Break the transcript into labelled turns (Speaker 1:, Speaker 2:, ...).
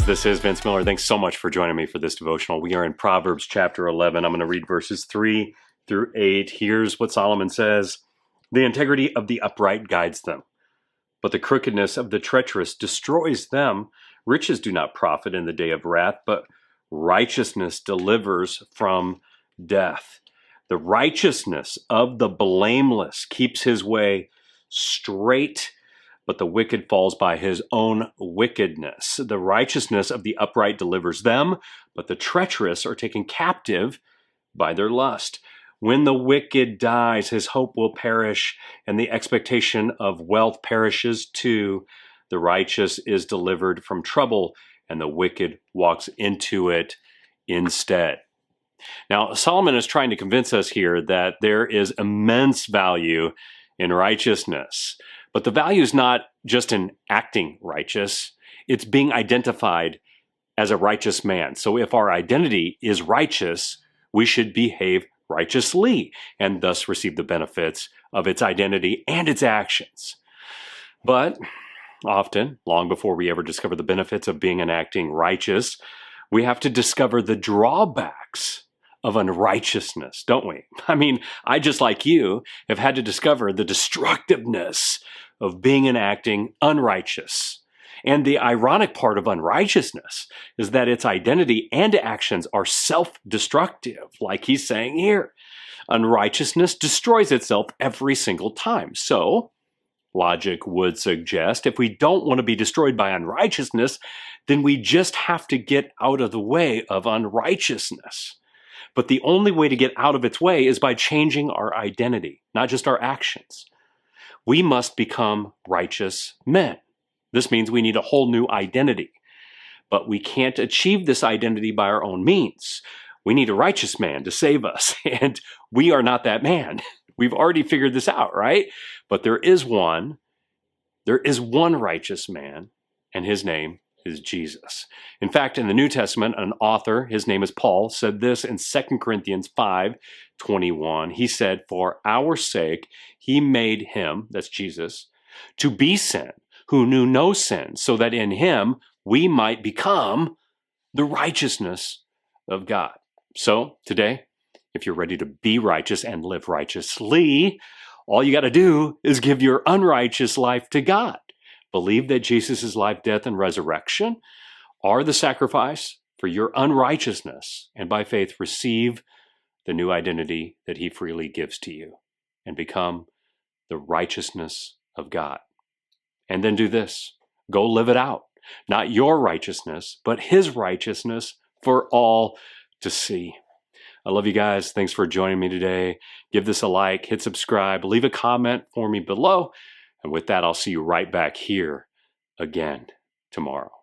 Speaker 1: This is Vince Miller. Thanks so much for joining me for this devotional. We are in Proverbs chapter 11. I'm going to read verses 3 through 8. Here's what Solomon says. The integrity of the upright guides them, but the crookedness of the treacherous destroys them. Riches do not profit in the day of wrath, but righteousness delivers from death. The righteousness of the blameless keeps his way straight, but the wicked falls by his own wickedness. The righteousness of the upright delivers them, but the treacherous are taken captive by their lust. When the wicked dies, his hope will perish, and the expectation of wealth perishes too. The righteous is delivered from trouble, and the wicked walks into it instead. Now, Solomon is trying to convince us here that there is immense value in righteousness. But the value is not just in acting righteous, it's being identified as a righteous man. So if our identity is righteous, we should behave righteously and thus receive the benefits of its identity and its actions. But often, long before we ever discover the benefits of being and acting righteous, we have to discover the drawbacks of unrighteousness, don't we? I mean, I, just like you, have had to discover the destructiveness of being and acting unrighteous. And the ironic part of unrighteousness is that its identity and actions are self-destructive, like he's saying here. Unrighteousness destroys itself every single time. So, logic would suggest if we don't want to be destroyed by unrighteousness, then we just have to get out of the way of unrighteousness. But the only way to get out of its way is by changing our identity, not just our actions. We must become righteous men. This means we need a whole new identity. But we can't achieve this identity by our own means. We need a righteous man to save us, and we are not that man. We've already figured this out, right? But there is one righteous man, and his name is Jesus. In fact, in the New Testament, an author, his name is Paul, said this in 2 Corinthians 5:21. He said, "For our sake, he made him," that's Jesus, "to be sin, who knew no sin, so that in him we might become the righteousness of God." So today, if you're ready to be righteous and live righteously, all you got to do is give your unrighteous life to God. Believe that Jesus' life, death, and resurrection are the sacrifice for your unrighteousness, and by faith receive the new identity that he freely gives to you and become the righteousness of God. And then do this. Go live it out. Not your righteousness, but his righteousness for all to see. I love you guys. Thanks for joining me today. Give this a like, hit subscribe, leave a comment for me below. And with that, I'll see you right back here again tomorrow.